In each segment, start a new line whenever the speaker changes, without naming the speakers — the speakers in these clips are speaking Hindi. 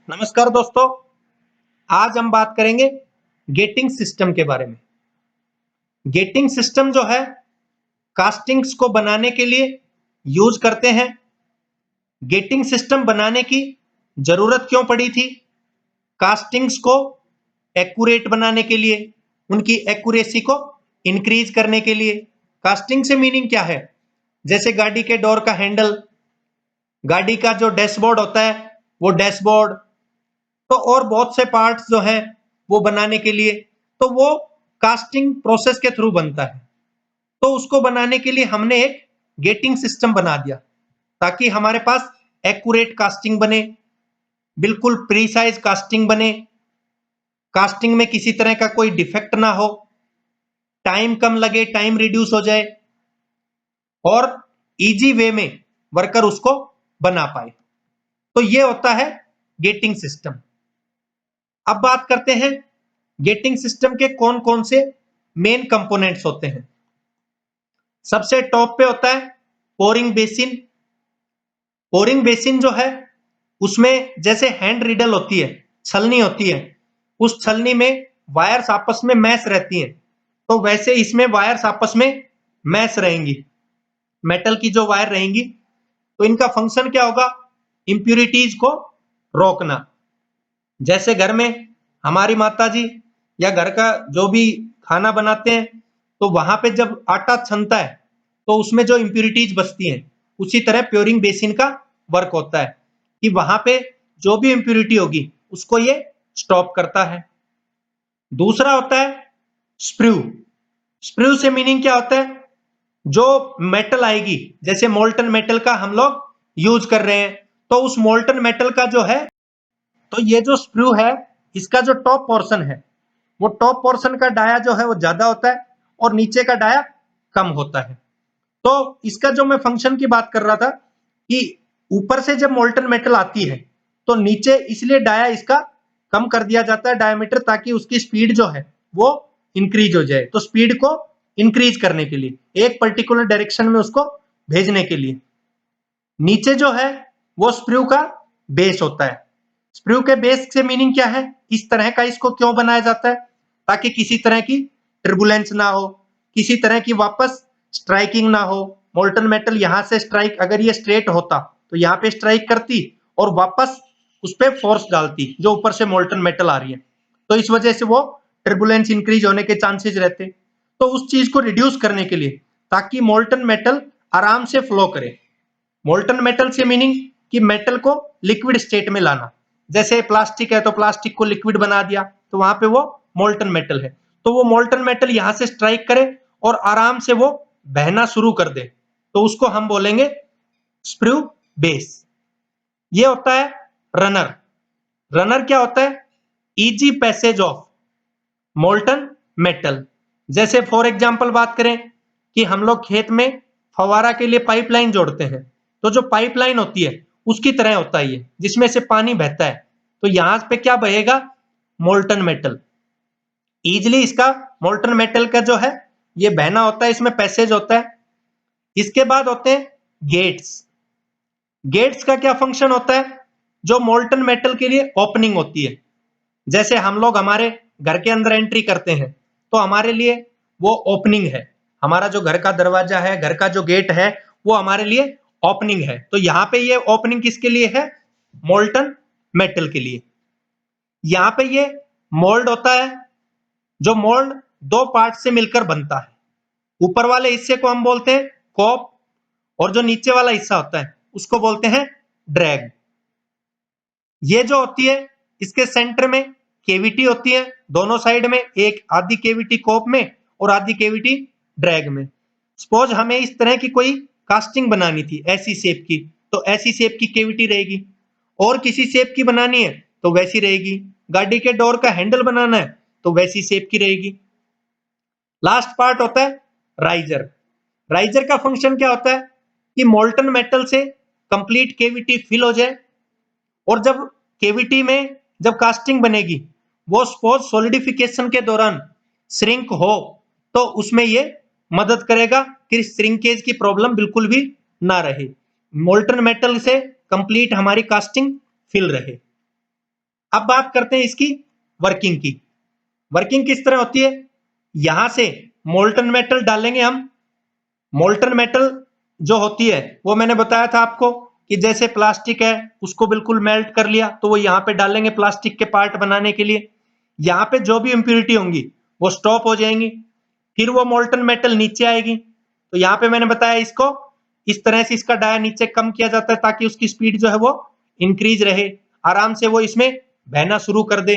नमस्कार दोस्तों, आज हम बात करेंगे गेटिंग सिस्टम के बारे में। गेटिंग सिस्टम जो है कास्टिंग्स को बनाने के लिए यूज करते हैं। गेटिंग सिस्टम बनाने की जरूरत क्यों पड़ी थी? कास्टिंग्स को एक्यूरेट बनाने के लिए, उनकी एक्यूरेसी को इंक्रीज करने के लिए। कास्टिंग से मीनिंग क्या है? जैसे गाड़ी के डोर का हैंडल, गाड़ी का जो डैशबोर्ड होता है वो डैशबोर्ड, तो और बहुत से पार्ट्स जो हैं वो बनाने के लिए, तो वो कास्टिंग प्रोसेस के थ्रू बनता है। तो उसको बनाने के लिए हमने एक गेटिंग सिस्टम बना दिया ताकि हमारे पास एक्यूरेट कास्टिंग बने, बिल्कुल प्रीसाइज कास्टिंग बने, कास्टिंग में किसी तरह का कोई डिफेक्ट ना हो, टाइम कम लगे, टाइम रिड्यूस हो जाए और इजी वे में वर्कर उसको बना पाए। तो ये होता है गेटिंग सिस्टम। अब बात करते हैं गेटिंग सिस्टम के कौन कौन से मेन कंपोनेंट्स होते हैं। सबसे टॉप पे होता है पोरिंग बेसिन। पोरिंग बेसिन जो है उसमें जैसे हैंड रिडल होती है, छलनी होती है, उस छलनी में वायर्स आपस में मैश रहती हैं, तो वैसे इसमें वायर्स आपस में मैश रहेंगी, मेटल की जो वायर रहेंगी। तो इनका फंक्शन क्या होगा? इंप्यूरिटीज को रोकना। जैसे घर में हमारी माता जी या घर का जो भी खाना बनाते हैं, तो वहां पे जब आटा छनता है तो उसमें जो इंप्यूरिटीज बचती हैं, उसी तरह प्योरिंग बेसिन का वर्क होता है कि वहां पे जो भी इंप्यूरिटी होगी उसको ये स्टॉप करता है। दूसरा होता है स्प्रू। स्प्रू से मीनिंग क्या होता है? जो मेटल आएगी, जैसे मोल्टन मेटल का हम लोग यूज कर रहे हैं, तो उस मोल्टन मेटल का जो है, तो ये जो स्प्रू है इसका जो टॉप पोर्शन है, वो टॉप पोर्शन का डाया जो है वो ज्यादा होता है और नीचे का डाया कम होता है। तो इसका जो मैं फंक्शन की बात कर रहा था कि ऊपर से जब मोल्टन मेटल आती है तो नीचे इसलिए डाया इसका कम कर दिया जाता है डायमीटर, ताकि उसकी स्पीड जो है वो इंक्रीज हो जाए। तो स्पीड को इंक्रीज करने के लिए, एक पर्टिकुलर डायरेक्शन में उसको भेजने के लिए, नीचे जो है वो स्प्रू का बेस होता है। स्प्रू के बेस से मीनिंग क्या है? इस तरह का इसको क्यों बनाया जाता है? ताकि किसी तरह की टर्बुलेंस ना हो, किसी तरह की वापस स्ट्राइकिंग ना हो। मोल्टन मेटल यहां से स्ट्राइक, अगर ये स्ट्रेट होता तो यहाँ पे स्ट्राइक करती और वापस उस पर फोर्स डालती जो ऊपर से मोल्टन मेटल आ रही है, तो इस वजह से वो टर्बुलेंस इंक्रीज होने के चांसेस रहते। तो उस चीज को रिड्यूस करने के लिए, ताकि मोल्टन मेटल आराम से फ्लो करे। मोल्टन मेटल से मीनिंग कि मेटल को लिक्विड स्टेट में लाना। जैसे प्लास्टिक है तो प्लास्टिक को लिक्विड बना दिया, तो वहां पे वो मोल्टन मेटल है, तो वो मोल्टन मेटल यहां से स्ट्राइक करे और आराम से वो बहना शुरू कर दे, तो उसको हम बोलेंगे स्प्रू बेस। ये होता है रनर। रनर क्या होता है? Easy passage of molten metal. जैसे फॉर एग्जांपल बात करें कि हम लोग खेत में फवारा के लिए पाइपलाइन जोड़ते हैं, तो जो पाइपलाइन होती है उसकी तरह होता है ये, जिसमें से पानी बहता है। तो यहां पे क्या बहेगा? Molten metal. इजिली इसका मोल्टन मेटल का जो है ये बहना होता है, इसमें पैसेज होता है। इसके बाद होते हैं गेट्स। गेट्स का क्या फंक्शन होता है? जो मोल्टन मेटल के लिए ओपनिंग होती है। जैसे हम लोग हमारे घर के अंदर एंट्री करते हैं तो हमारे लिए वो ओपनिंग है। हमारा जो घर का दरवाजा है, घर का जो गेट है, वो हमारे लिए ओपनिंग है। तो यहाँ पे ये ओपनिंग किसके लिए है? मोल्टन मेटल के लिए। यहाँ पे ये मोल्ड होता है, जो मोल्ड दो पार्ट से मिलकर बनता है। ऊपर वाले हिस्से को हम बोलते हैं कॉप, और जो नीचे वाला हिस्सा होता है उसको बोलते हैं ड्रैग। ये जो होती है इसके सेंटर में केविटी होती है, दोनों साइड में, एक आधी केविटी कोप में और आधी केविटी ड्रैग में। सपोज हमें इस तरह की कोई कास्टिंग बनानी थी, ऐसी शेप की, तो ऐसी शेप की केविटी रहेगी। और किसी शेप की बनानी है तो वैसी रहेगी। गाड़ी के डोर का हैंडल बनाना है तो वैसी शेप की रहेगी। लास्ट पार्ट होता है राइजर। राइजर का फंक्शन क्या होता है कि मोल्टन मेटल से कंप्लीट केविटी फिल हो जाए, और जब केविटी में जब कास्टिंग बनेगी, वो सपोज सॉलिडिफिकेशन के दौरान श्रिंक हो, तो उसमें ये मदद करेगा कि श्रिंकेज की प्रॉब्लम बिल्कुल भी ना रहे, मोल्टन मेटल से कंप्लीट हमारी कास्टिंग फिल रहे। अब बात करते हैं इसकी वर्किंग की। वर्किंग किस तरह होती है, यहां से मोल्टन मेटल डालेंगे हम। मोल्टन मेटल जो होती है वो मैंने बताया था आपको कि जैसे प्लास्टिक है उसको बिल्कुल मेल्ट कर लिया तो वो यहाँ पे डालेंगे प्लास्टिक के पार्ट बनाने के लिए। यहाँ पे जो भी इम्प्यूरिटी होंगी वो स्टॉप हो जाएंगी, फिर वो मोल्टन मेटल नीचे आएगी। तो यहाँ पे मैंने बताया इसको इस तरह से इसका डाया नीचे कम किया जाता है ताकि उसकी स्पीड जो है वो इंक्रीज रहे, आराम से वो इसमें बहना शुरू कर दे।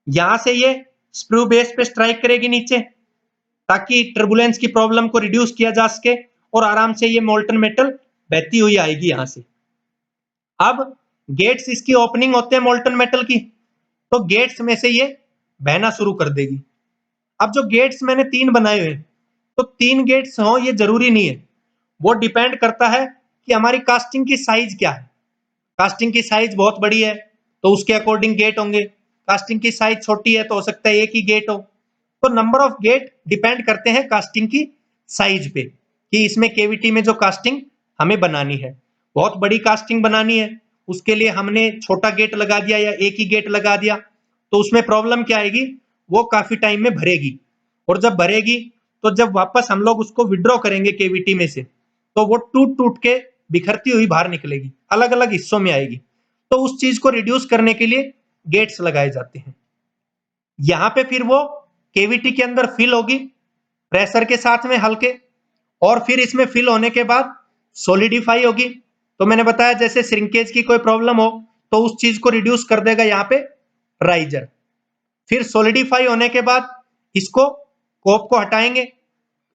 यहां से ये स्क्रू बेस पे स्ट्राइक करेगी नीचे ताकि टर्बुलेंस की प्रॉब्लम को रिड्यूस किया जा सके और आराम से ये मोल्टन मेटल बहती हुई आएगी यहां से। अब गेट्स इसकी ओपनिंग होते हैं मोल्टन मेटल की, तो गेट्स में से ये बहना शुरू कर देगी। अब जो गेट्स मैंने 3 बनाए हुए हैं, तो 3 गेट्स हो ये जरूरी नहीं है, वो डिपेंड करता है कि हमारी कास्टिंग की साइज क्या है। कास्टिंग की साइज बहुत बड़ी है तो उसके अकॉर्डिंग गेट होंगे, कास्टिंग की साइज छोटी है तो हो सकता है एक ही गेट हो। तो नंबर ऑफ गेट डिपेंड करते हैं कास्टिंग की साइज पे कि इसमें केवीटी में जो कास्टिंग हमें बनानी है। बहुत बड़ी कास्टिंग बनानी है उसके लिए हमने छोटा गेट लगा दिया या एक ही गेट लगा दिया तो उसमें प्रॉब्लम क्या आएगी, वो काफी टाइम में भरेगी, और जब भरेगी तो जब वापस हम लोग उसको विड्रॉ करेंगे केवीटी में से तो वो टूट टूट के बिखरती हुई बाहर निकलेगी, अलग अलग हिस्सों में आएगी। तो उस चीज को रिड्यूस करने के लिए गेट्स लगाए जाते हैं। यहां पे फिर वो केवीटी के अंदर फिल होगी प्रेशर के साथ में हल्के, और फिर इसमें फिल होने के बाद सॉलिडिफाई होगी। तो मैंने बताया जैसे श्रिंकेज की कोई प्रॉब्लम हो तो उस चीज को रिड्यूस कर देगा यहाँ पे राइजर। फिर सॉलिडिफाई होने के बाद इसको कोप को हटाएंगे,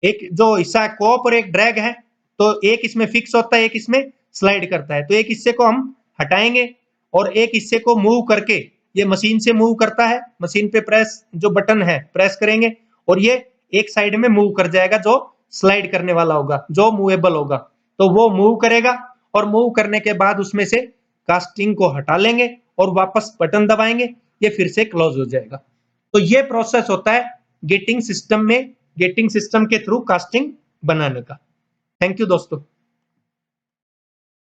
एक जो हिस्सा है कोप और एक ड्रैग है, तो एक इसमें फिक्स होता है एक इसमें स्लाइड करता है, तो एक हिस्से को हम हटाएंगे और एक हिस्से को मूव करके ये मशीन से मूव करता है, मशीन पे प्रेस जो बटन है प्रेस करेंगे और ये एक साइड में मूव कर जाएगा जो स्लाइड करने वाला होगा जो मूवेबल होगा, तो वो मूव करेगा और मूव करने के बाद उसमें से कास्टिंग को हटा लेंगे और वापस बटन दबाएंगे, ये फिर से क्लोज हो जाएगा। तो ये प्रोसेस होता है गेटिंग सिस्टम में, गेटिंग सिस्टम के थ्रू कास्टिंग बनाने का। थैंक यू दोस्तों।